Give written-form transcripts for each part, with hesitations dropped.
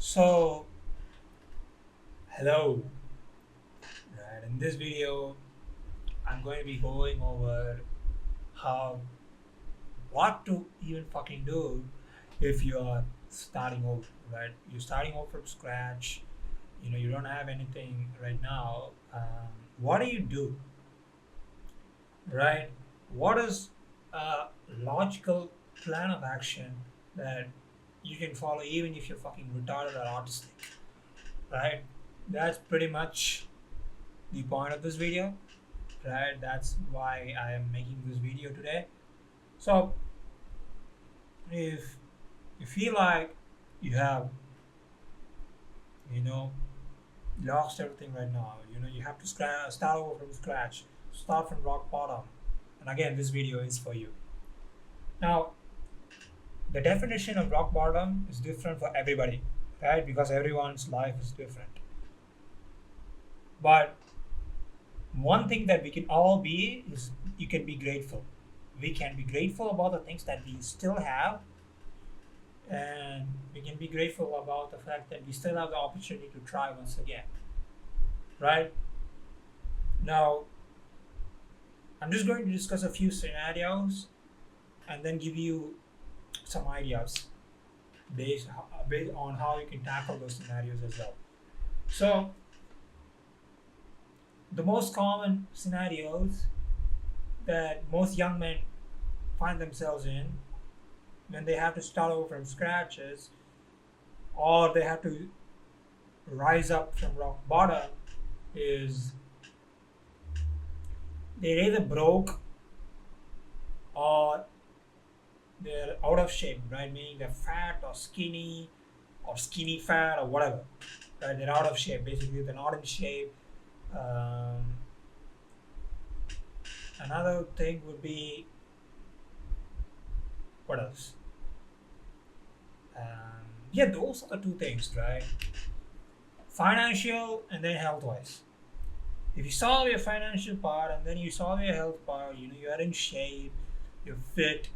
So, hello. Right, in this video, I'm going to be going over how what to even fucking do if you are starting over. Right, you're starting over from scratch. You don't have anything right now. What do you do? Right, what is a logical plan of action that you can follow even if you're fucking retarded or autistic? Right, that's pretty much the point of this video, right? That's why I am making this video today. So if you feel like you have, you know, lost everything right now, you have to start over from scratch, start from rock bottom. And again, this video is for you. Now, the definition of rock bottom is different for everybody, right? Because everyone's life is different. But one thing that we can all be is you can be grateful. We can be grateful about the things that we still have, and we can be grateful about the fact that we still have the opportunity to try once again, right? Now, I'm just going to discuss a few scenarios and then give you some ideas based on how you can tackle those scenarios as well. So, the most common scenarios that most young men find themselves in when they have to start over from scratch is, or they have to rise up from rock bottom, is they're either broke or they're out of shape, right? Meaning they're fat or skinny fat or whatever, right? They're out of shape. Basically, they're not in shape. Um, Another thing would be what else? Yeah, those are the two things, right? Financial and then health wise. If you solve your financial part and then you solve your health part, you are in shape, you're fit,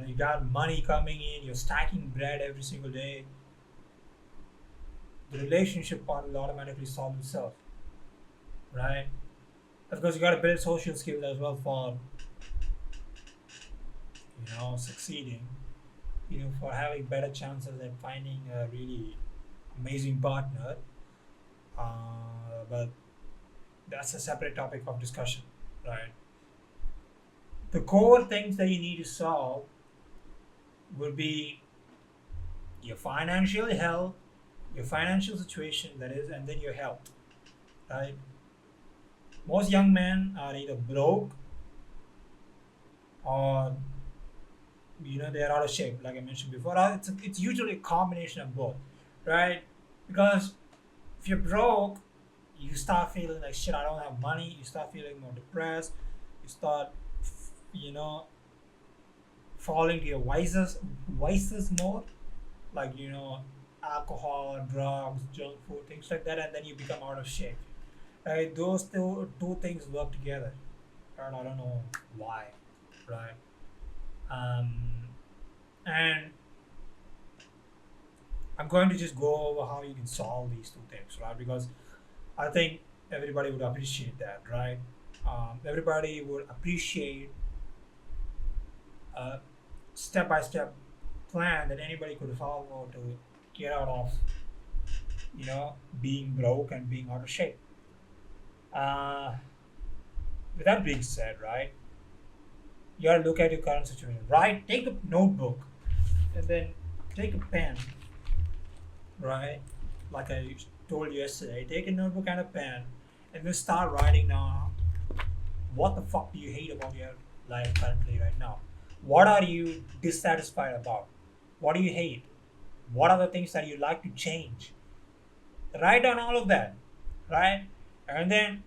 you got money coming in, you're stacking bread every single day, the relationship part will automatically solve itself, right? Of course, you got to build social skills as well for succeeding. For having better chances at finding a really amazing partner. But that's a separate topic of discussion, right? The core things that you need to solve would be your financial health, your financial situation, that is, and then your health, right? Most young men are either broke or they're out of shape, like I mentioned before. It's usually a combination of both, right? Because if you're broke, you start feeling like shit. I don't have money. You start feeling more depressed. You start, you know, falling to your vices more, like alcohol, drugs, junk food, things like that, and then you become out of shape. Right? Those two things work together. And I don't know why, right? Um, and I'm going to just go over how you can solve these two things, right? Because I think everybody would appreciate that, right? Everybody would appreciate a step-by-step plan that anybody could follow to get out of, being broke and being out of shape. Uh, with that being said, right, you gotta look at your current situation, right? Take a notebook and then take a pen, right? Like I told you yesterday, take a notebook and a pen and then start writing down what the fuck do you hate about your life currently right now? What are you dissatisfied about? What do you hate? What are the things that you like to change? Write down all of that, right? And then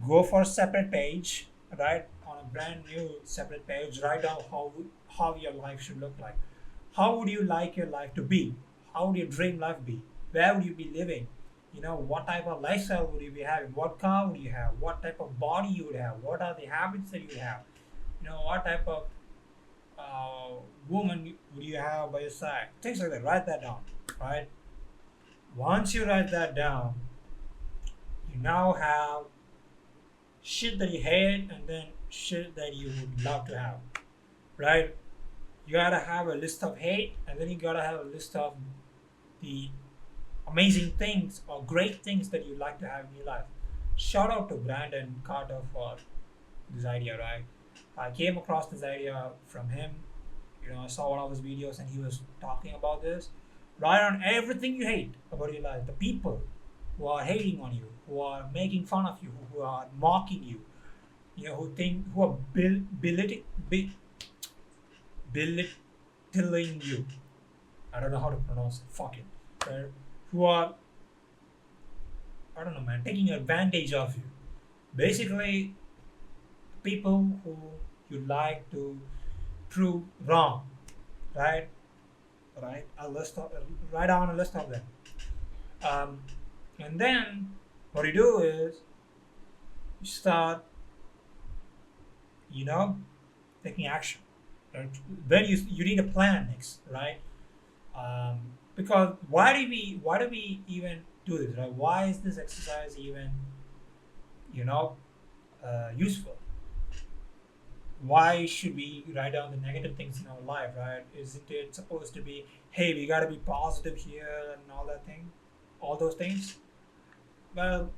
go for a separate page, right? On a brand new separate page, write down how your life should look like. How would you like your life to be? How would your dream life be? Where would you be living? What type of lifestyle would you be having? What car would you have? What type of body you would have? What are the habits that you would have? What type of woman would you have by your side? Things like that. Write that down. right? Once you write that down, you now have shit that you hate and then shit that you would love to have, right? You gotta have a list of hate and then you gotta have a list of the amazing things or great things that you like to have in your life. Shout out to Brandon Carter for this idea, right? I came across this idea from him. I saw one of his videos and he was talking about this. Write on everything you hate about your life, the people who are hating on you, who are making fun of you, who are mocking you, who are belittling you. I don't know how to pronounce it. Fuck it. Who are, I don't know, man, taking advantage of you. Basically, people who you like to prove wrong, right? Right, write down a list of them, um, and then what you do is you start, you know, taking action. Right? Then you need a plan next, right? Because why do we even do this, right? Why is this exercise even, you know, useful? Why should we write down the negative things in our life, right? Isn't it supposed to be, hey, we gotta be positive here and all those things? Well,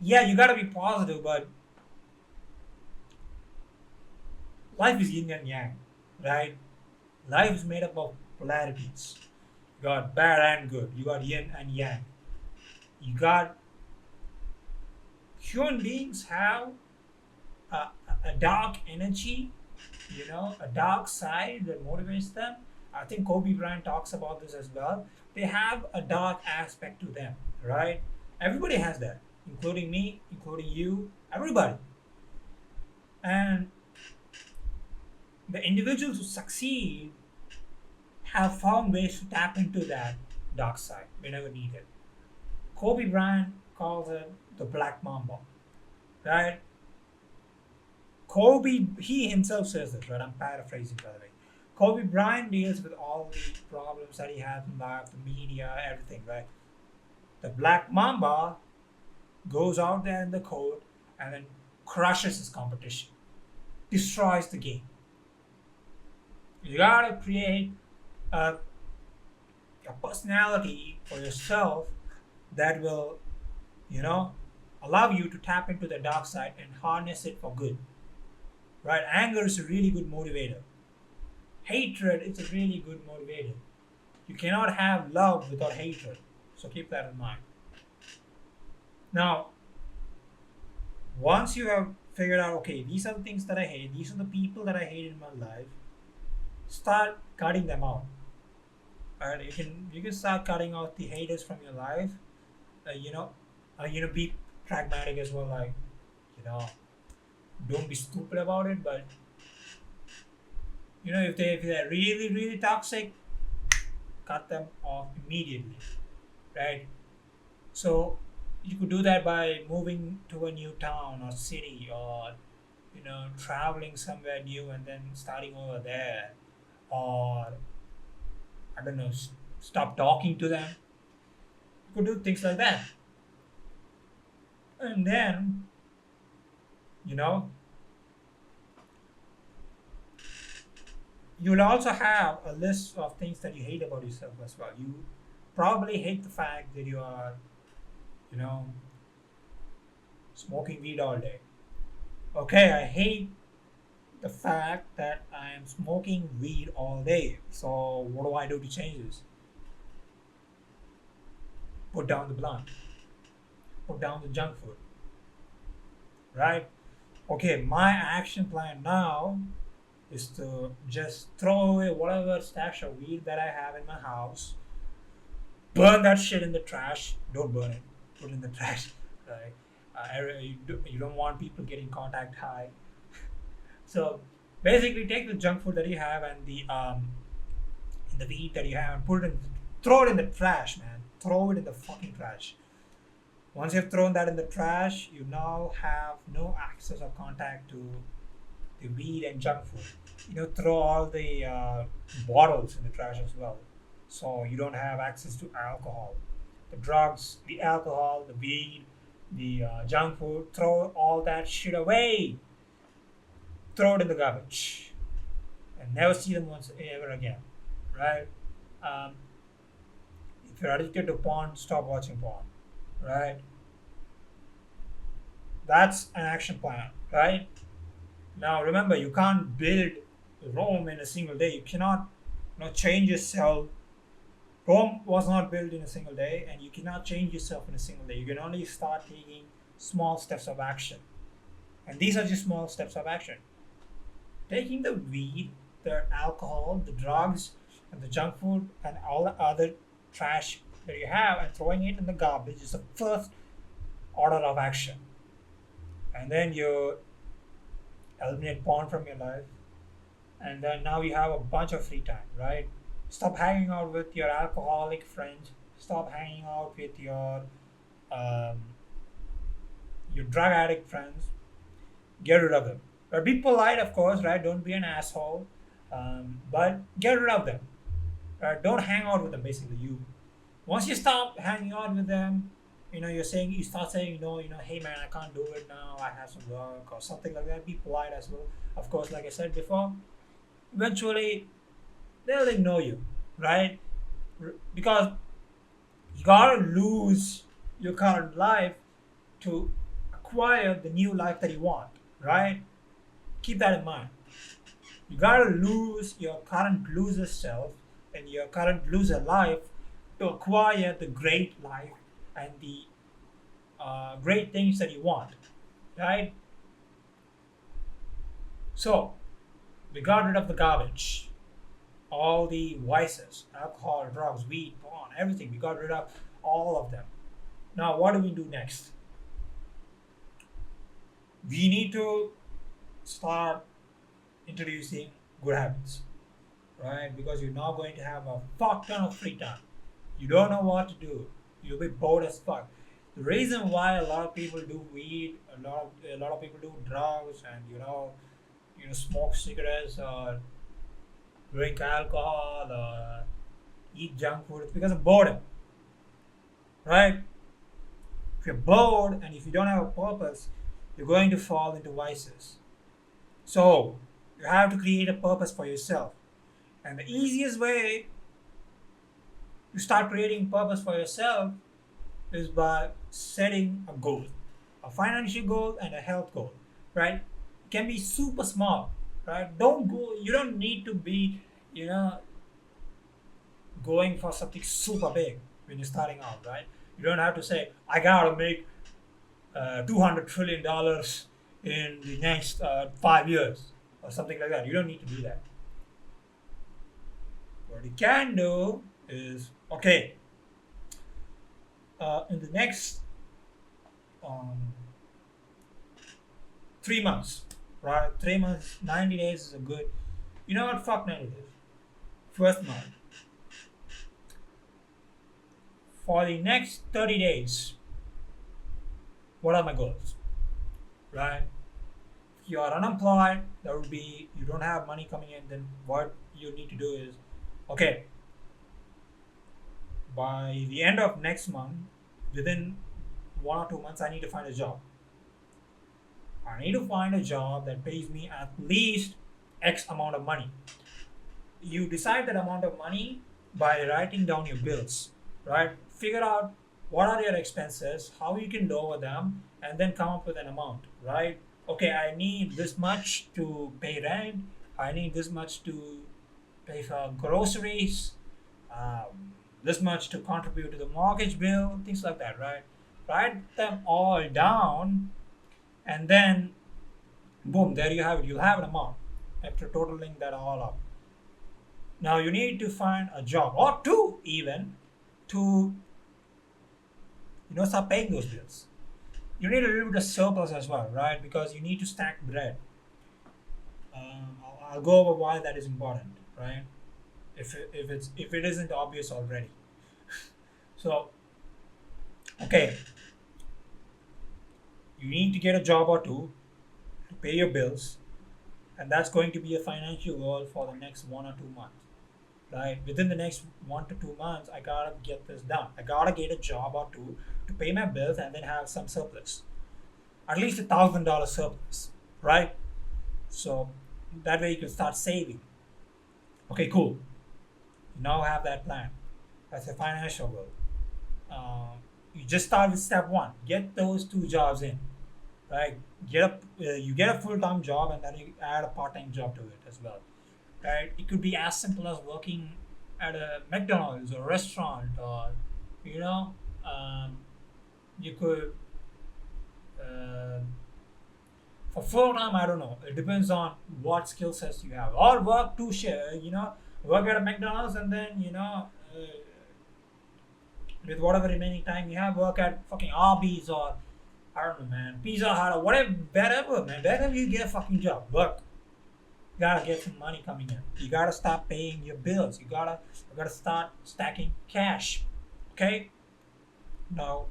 yeah, you gotta be positive, but life is yin and yang, right? Life is made up of polarities. You got bad and good. You got yin and yang. You got human beings have a, a dark energy, a dark side that motivates them. I think Kobe Bryant talks about this as well. They have a dark aspect to them, right? Everybody has that, including me, including you, everybody. And the individuals who succeed have found ways to tap into that dark side whenever needed. Kobe Bryant calls it the Black Mamba, right? Kobe, he himself says this, right? I'm paraphrasing, by the way. Kobe Bryant deals with all the problems that he has in life, the media, everything, right? The Black Mamba goes out there in the court and then crushes his competition, destroys the game. You gotta create a, a personality for yourself that will, you know, allow you to tap into the dark side and harness it for good. Right? Anger is a really good motivator. Hatred is a really good motivator. You cannot have love without hatred. So keep that in mind. Now, once you have figured out, okay, these are the things that I hate, these are the people that I hate in my life, start cutting them out. Right? You can start cutting out the haters from your life. Be pragmatic as well. Like, you know, don't be stupid about it. But if they're really really toxic, cut them off immediately. Right? So you could do that by moving to a new town or city, or traveling somewhere new and then starting over there, or I don't know, stop talking to them. You could do things like that. And then, you know, you'll also have a list of things that you hate about yourself as well. You probably hate the fact that you are, you know, smoking weed all day. Okay, I hate the fact that I am smoking weed all day. So what do I do to change this? Put down the blunt. Put down the junk food. Right? Okay, my action plan now is to just throw away whatever stash of weed that I have in my house. Burn that shit in the trash. Don't burn it. Put it in the trash. Right? You don't want people getting contact high. So basically, take the junk food that you have and the weed that you have and throw it in the trash, man. Throw it in the fucking trash. Once you've thrown that in the trash, you now have no access or contact to the weed and junk food. Throw all the bottles in the trash as well. so you don't have access to alcohol, the drugs, the alcohol, the weed, the junk food. Throw all that shit away. Throw it in the garbage and never see them once ever again. Right? Um, if you're addicted to porn, stop watching porn. Right? That's an action plan. Right? Now remember, you can't build Rome in a single day. You cannot, change yourself. Rome was not built in a single day, and you cannot change yourself in a single day. You can only start taking small steps of action, and these are just small steps of action. Taking the weed, the alcohol, the drugs, and the junk food, and all the other trash that you have, and throwing it in the garbage is the first order of action. And then you eliminate porn from your life, and then now you have a bunch of free time, right? Stop hanging out with your alcoholic friends. Stop hanging out with um, your drug addict friends. Get rid of them. But be polite, of course, right? Don't be an asshole. But get rid of them. Right? Don't hang out with them. Basically, you once you stop hanging out with them, you start saying, hey man, I can't do it now. I have some work or something like that. Be polite as well. Of course, like I said before, eventually they'll ignore you, right? Because you gotta lose your current life to acquire the new life that you want, right? Keep that in mind. You gotta lose your current loser self and your current loser life to acquire the great life and the great things that you want, right? So we got rid of the garbage, all the vices, alcohol, drugs, weed, porn, everything. We got rid of all of them. Now, what do we do next? We need to start introducing good habits, right? Because you're now going to have a fuck ton of free time. You don't know what to do. You'll be bored as fuck. The reason why a lot of people do weed, a lot of people do drugs, and smoke cigarettes or drink alcohol or eat junk food, it's because of boredom, right? If you're bored and if you don't have a purpose, you're going to fall into vices. So you have to create a purpose for yourself. And the easiest way to start creating purpose for yourself is by setting a goal, a financial goal and a health goal, right? It can be super small, right? You don't need to be, you know, going for something super big when you're starting out, right? You don't have to say, I gotta make $200 trillion in the next 5 years or something like that. You don't need to do that. What you can do is, okay, in the next um, 3 months, right? 3 months, 90 days is a good, you know what? Fuck 90 days. First month. For the next 30 days, what are my goals, right? If you are unemployed, that would be you don't have money coming in, then what you need to do is, okay, by the end of next month, within 1 or 2 months, I need to find a job. I need to find a job that pays me at least X amount of money. You decide that amount of money by writing down your bills, right? Figure out what are your expenses, how you can lower them, and then come up with an amount, right? Okay, I need this much to pay rent, I need this much to pay for groceries, this much to contribute to the mortgage bill, things like that, right? Write them all down, and then boom, there you have it. You'll have an amount after totaling that all up. Now you need to find a job or two even to start paying those bills. You need a little bit of surplus as well, right? Because you need to stack bread. I'll go over why that is important, right? If it isn't obvious already. So okay, you need to get a job or two to pay your bills, and that's going to be a financial goal for the next 1 or 2 months. right? Within the next 1 to 2 months, I gotta get this done. I gotta get a job or two to pay my bills and then have some surplus, at least $1,000 surplus, right? So that way you can start saving. Okay, cool. You now have that plan. That's a financial goal. Uh, you just start with step one. Get those two jobs in, right? You get a full time job and then you add a part time job to it as well, right? It could be as simple as working at a McDonald's or restaurant, or you know, um, you could uh, for full time. I don't know. It depends on what skill sets you have. Or work to share. Work at a McDonald's and then with whatever remaining time you have, work at fucking Arby's or I don't know, man, Pizza Hut or whatever, wherever, man, wherever you get a fucking job, work. You gotta get some money coming in. You gotta start paying your bills. You gotta start stacking cash. Okay? Now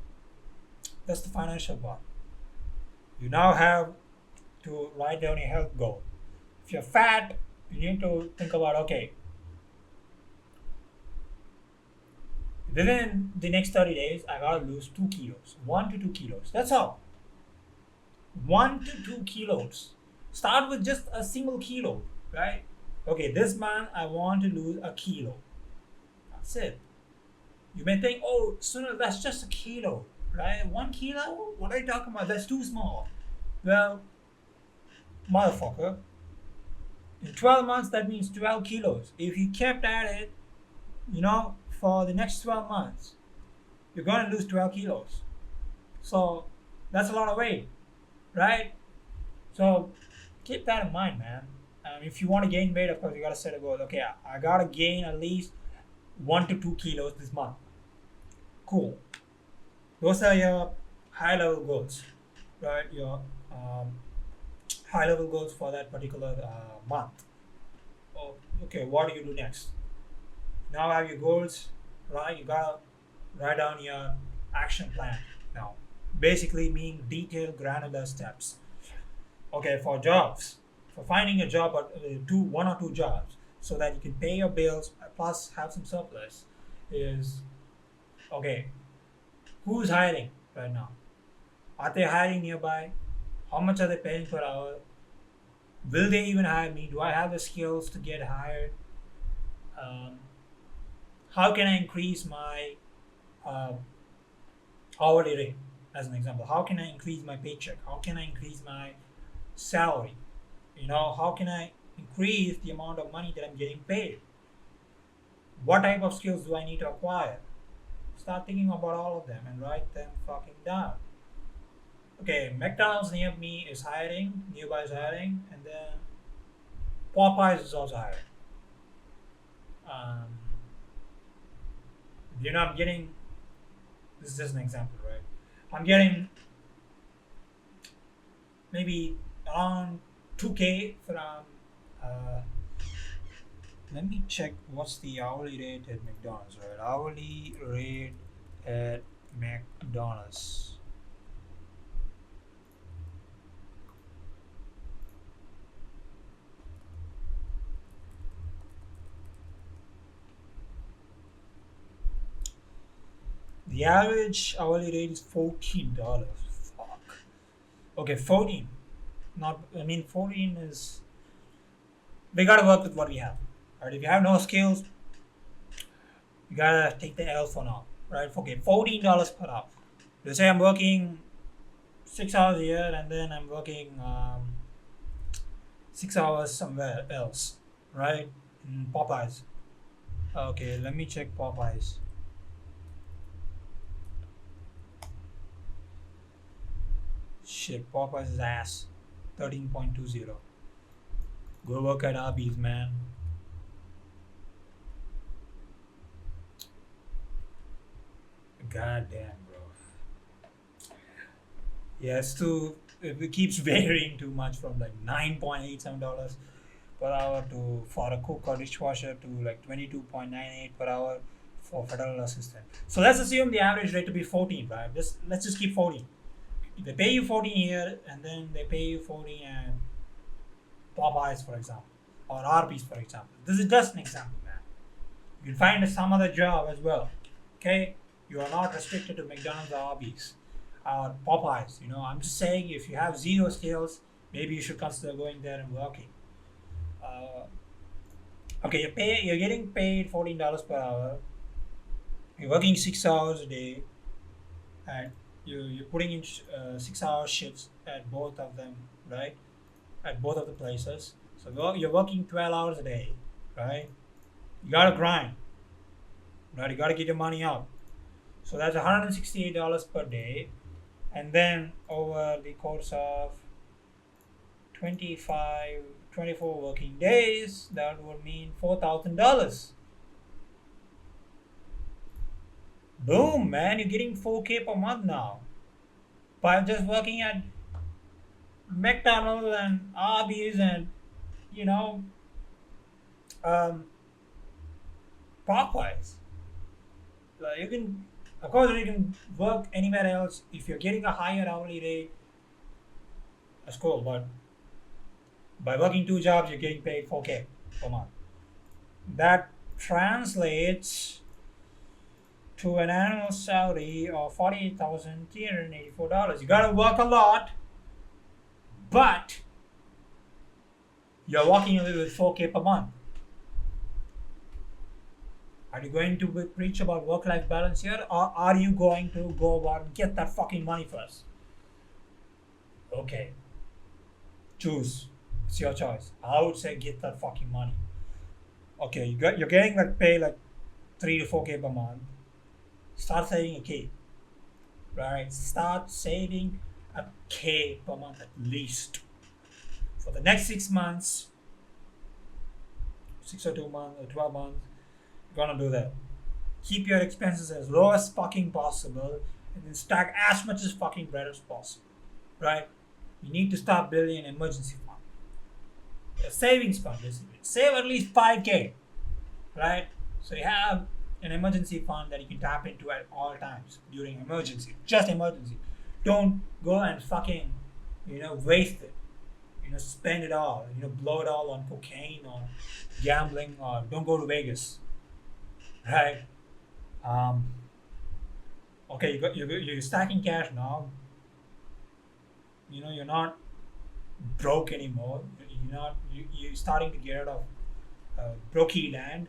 that's the financial part. You now have to write down your health goal. If you're fat, you need to think about okay, within the next 30 days, I gotta lose 2 kilos, 1 to 2 kilos. That's all. 1 to 2 kilos. Start with just a single kilo, right? Okay, this month I want to lose a kilo. That's it. You may think, oh, sooner that's just a kilo, right? 1 kilo? What are you talking about? That's too small. Well, motherfucker, in 12 months that means 12 kilos. If you kept at it, for the next 12 months, you're gonna lose 12 kilos. So that's a lot of weight, right? So keep that in mind, man. If you want to gain weight, of course, you gotta set a goal. Okay, I gotta gain at least 1 to 2 kilos this month. Cool. Those are your high level goals, right? Your high level goals for that particular month. Oh, okay, what do you do next? Now have your goals, right? You gotta write down your action plan now. Basically, mean detailed, granular steps. Okay, for jobs, for finding a job or one or two jobs, so that you can pay your bills plus have some surplus. Is okay. Who's hiring right now? Are they hiring nearby? How much are they paying per hour? Will they even hire me? Do I have the skills to get hired? Um, how can I increase my uh, hourly rate, as an example? How can I increase my paycheck? How can I increase my salary? How can I increase the amount of money that I'm getting paid? What type of skills do I need to acquire? Start thinking about all of them and write them fucking down. Okay, McDonald's nearby is hiring, and then Popeyes is also hiring. Um, I'm getting, this is just an example, right? I'm getting maybe around 2K from, uh, let me check what's the hourly rate at McDonald's, right? Hourly rate at McDonald's. The average hourly rate is $14. Fuck. Okay, 14. Not, I mean, 14 is. We gotta work with what we have. Right? If you have no skills, you gotta take the L for now. Right? Okay, $14 per hour. Let's say I'm working 6 hours here and then I'm working 6 hours somewhere else. Right? In Popeyes. Okay, let me check Popeyes. Shit, Popeyes is ass. 13.20. Go work at Arby's, man. God damn, bro. Yeah, it's too. It keeps varying too much from like $9.87 per hour to for a cook or dishwasher to like 22.98 per hour for federal assistant. So let's assume the average rate to be 14, right? Let's just keep 14. If they pay you 14 here and then they pay you 14 at Popeyes, for example, or Arby's, for example. This is just an example, man. You can find some other job as well. Okay, you are not restricted to McDonald's or Arby's or Popeyes. I'm just saying if you have zero skills, maybe you should consider going there and working. Uh, okay, you're getting paid $14 per hour. You're working 6 hours a day, and you're putting in 6 hour shifts at both of them, right? At both of the places. So you're working 12 hours a day, right? You gotta grind, right? You gotta get your money up. So that's $168 per day, and then over the course of 25, 24 working days, that would mean $4,000. Boom, man! You're getting 4K per month now by just working at McDonald's and Arby's and you know um, Popeyes. Like you can, of course, you can work anywhere else if you're getting a higher hourly rate. That's cool, but by working two jobs, you're getting paid 4K per month. That translates to an annual salary of $48,384. You gotta work a lot, but you're working only with 4K per month. Are you going to preach about work-life balance here, or are you going to go about and get that fucking money first? Okay, choose. It's your choice. I would say get that fucking money. Okay, you're getting like pay like 3 to 4K per month. Start saving a K, right? Start saving a K per month at least for the next 6 months, 6 or 2 months or 12 months. You're gonna do that. Keep your expenses as low as fucking possible, and then stack as much as fucking bread as possible, right? You need to start building an emergency fund, a savings fund, basically. Save at least 5K, right? So you have an emergency fund that you can tap into at all times during emergency, just emergency. Don't go and fucking, waste it. Spend it all. Blow it all on cocaine or gambling, or don't go to Vegas, right? Um, okay, you're stacking cash now. You're not broke anymore. You're starting to get out of brokey land.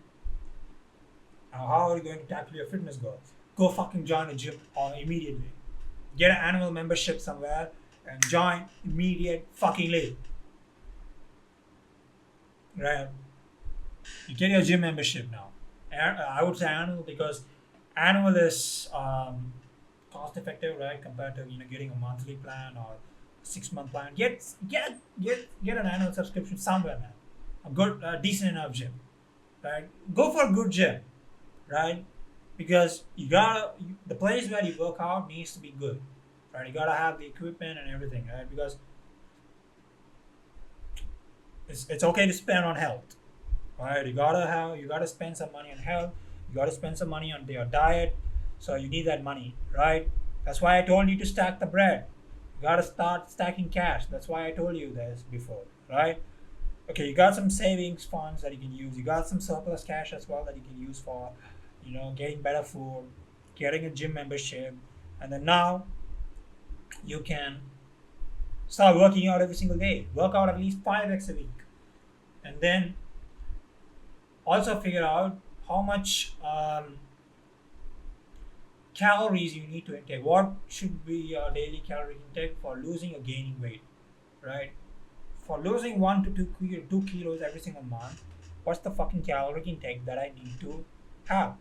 How are you going to tackle your fitness goals? Go fucking join a gym immediately. Get an annual membership somewhere and join immediate fucking league. Right? You get your gym membership now. I would say annual because annual is cost effective, right? Compared to getting a monthly plan or 6 month plan. Get an annual subscription somewhere, man. A good, decent enough gym, right? Go for a good gym, right? Because the place where you work out needs to be good, right? You gotta have the equipment and everything, right? Because it's okay to spend on health, right? You gotta spend some money on health. You gotta spend some money on your diet. So you need that money, right? That's why I told you to stack the bread. You gotta start stacking cash. That's why I told you this before, right? Okay, you got some savings funds that you can use. You got some surplus cash as well that you can use for, getting better food, getting a gym membership, and then now you can start working out every single day. Work out at least 5x a week, and then also figure out how much calories you need to intake. What should be your daily calorie intake for losing or gaining weight, right? For losing 1 to 2 kilos every single month, what's the fucking calorie intake that I need to have?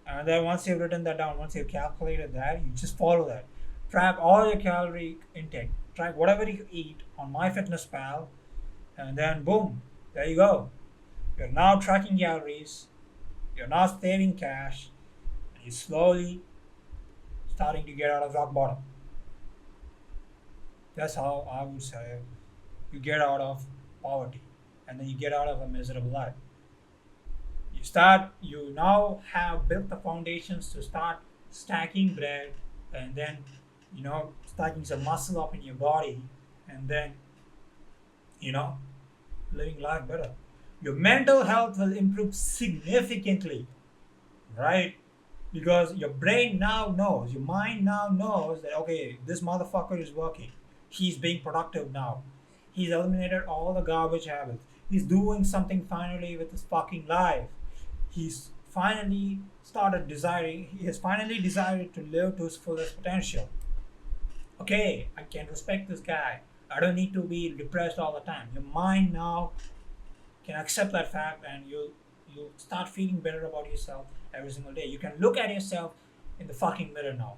And then once you've written that down, once you've calculated that, you just follow that. Track all your calorie intake. Track whatever you eat on MyFitnessPal, and then boom, there you go. You're now tracking calories. You're now saving cash, and you're slowly starting to get out of rock bottom. That's how I would say you get out of poverty, and then you get out of a miserable life. You now have built the foundations to start stacking bread, and then stacking some muscle up in your body, and then you know living life better. Your mental health will improve significantly, right? Because your brain now knows, your mind now knows that okay, this motherfucker is working. He's being productive now. He's eliminated all the garbage habits. He's doing something finally with his fucking life. He's finally started desiring, he has finally decided to live to his fullest potential. Okay, I can respect this guy. I don't need to be depressed all the time. Your mind now can accept that fact, and you start feeling better about yourself every single day. You can look at yourself in the fucking mirror now.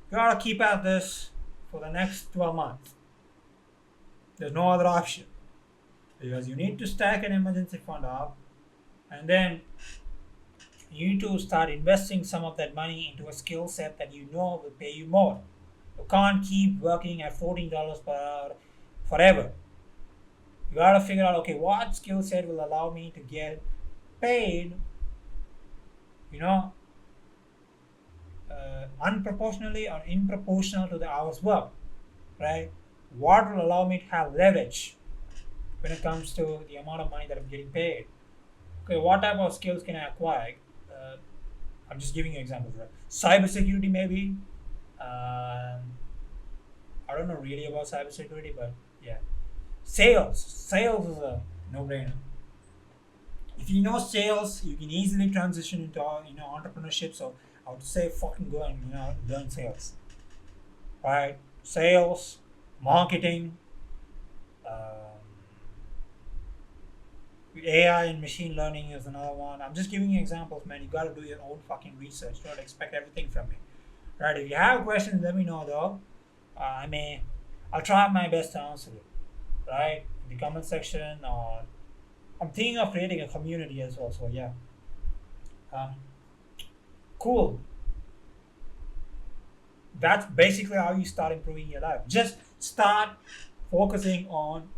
You gotta keep at this for the next 12 months. There's no other option because you need to stack an emergency fund up, and then you need to start investing some of that money into a skill set that you know will pay you more. You can't keep working at $14 per hour forever. You gotta figure out okay, what skill set will allow me to get paid, you know, unproportionally or in proportional to the hours worked, right? What will allow me to have leverage when it comes to the amount of money that I'm getting paid? Okay, what type of skills can I acquire? Uh, I'm just giving you examples, right? Cybersecurity, maybe. Um, I don't know really about cybersecurity, but yeah. Sales is a no-brainer. If you know sales, you can easily transition into entrepreneurship. So I would say fucking go and learn sales, right? Sales, marketing, um, AI and machine learning is another one. I'm just giving you examples, man. You got to do your own fucking research. Don't expect everything from me, right? If you have questions, let me know though. I'll try my best to answer it, right? In the comment section, or I'm thinking of creating a community as well. So yeah, um, cool. That's basically how you start improving your life. Just start focusing on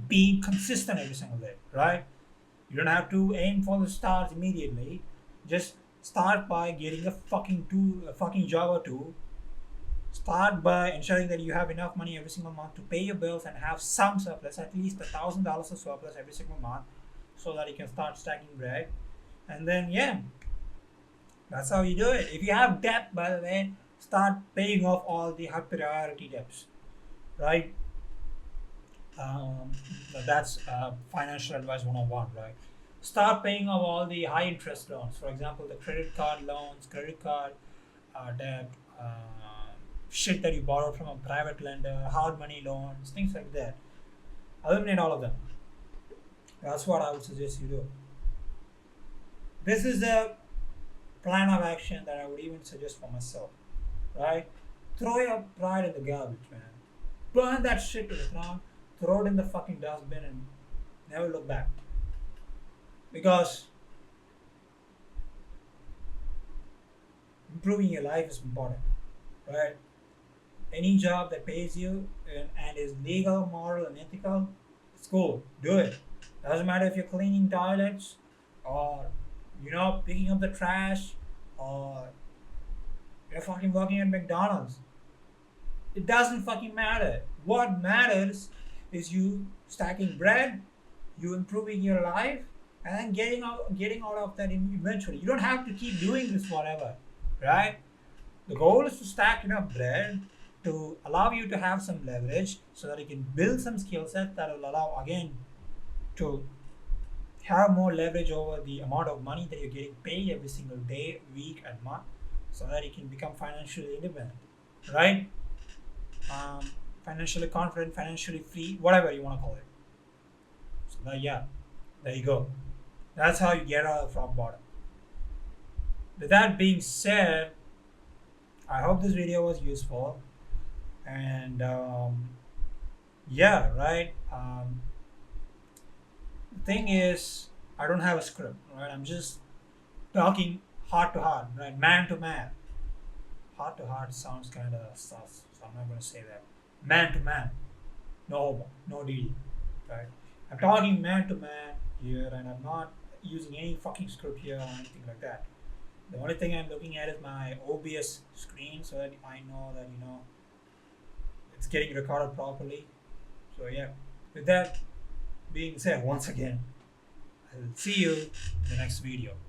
being consistent every single day, right? You don't have to aim for the stars immediately. Just start by getting a fucking job or two. Start by ensuring that you have enough money every single month to pay your bills and have some surplus, at least $1,000 of surplus every single month, so that you can start stacking bread. And then yeah, that's how you do it. If you have debt, by the way, start paying off all the high priority debts, right? Um, that's financial advice 101, right? Start paying off all the high interest loans. For example, the credit card loans, credit card debt, shit that you borrowed from a private lender, hard money loans, things like that. Eliminate all of them. That's what I would suggest you do. This is a plan of action that I would even suggest for myself, right? Throw your pride in the garbage, man. Burn that shit to the ground, throw it in the fucking dustbin, and never look back. Because improving your life is important, right? Any job that pays you and is legal, moral, and ethical, it's cool. Do it. Doesn't matter if you're cleaning toilets or picking up the trash or you're fucking working at McDonald's. It doesn't fucking matter. What matters is you stacking bread, you improving your life, and then getting out of that eventually. You don't have to keep doing this forever, right? The goal is to stack enough bread to allow you to have some leverage so that you can build some skill sets that will allow again to have more leverage over the amount of money that you're getting paid every single day, week, and month, so that you can become financially independent, right? Um, Financially confident, financially free, whatever you want to call it. So yeah, there you go. That's how you get out of the rock bottom. With that being said, I hope this video was useful. And yeah, right. The thing is, I don't have a script, right? I'm just talking heart to heart, right? Man to man. Heart to heart sounds kind of sus, so I'm not going to say that. Man to man. No homo, no DD, right? I'm talking man to man here, and I'm not using any fucking script here or anything like that. The only thing I'm looking at is my OBS screen so that I know that it's getting recorded properly. So yeah, with that, being said, once again, I will see you in the next video.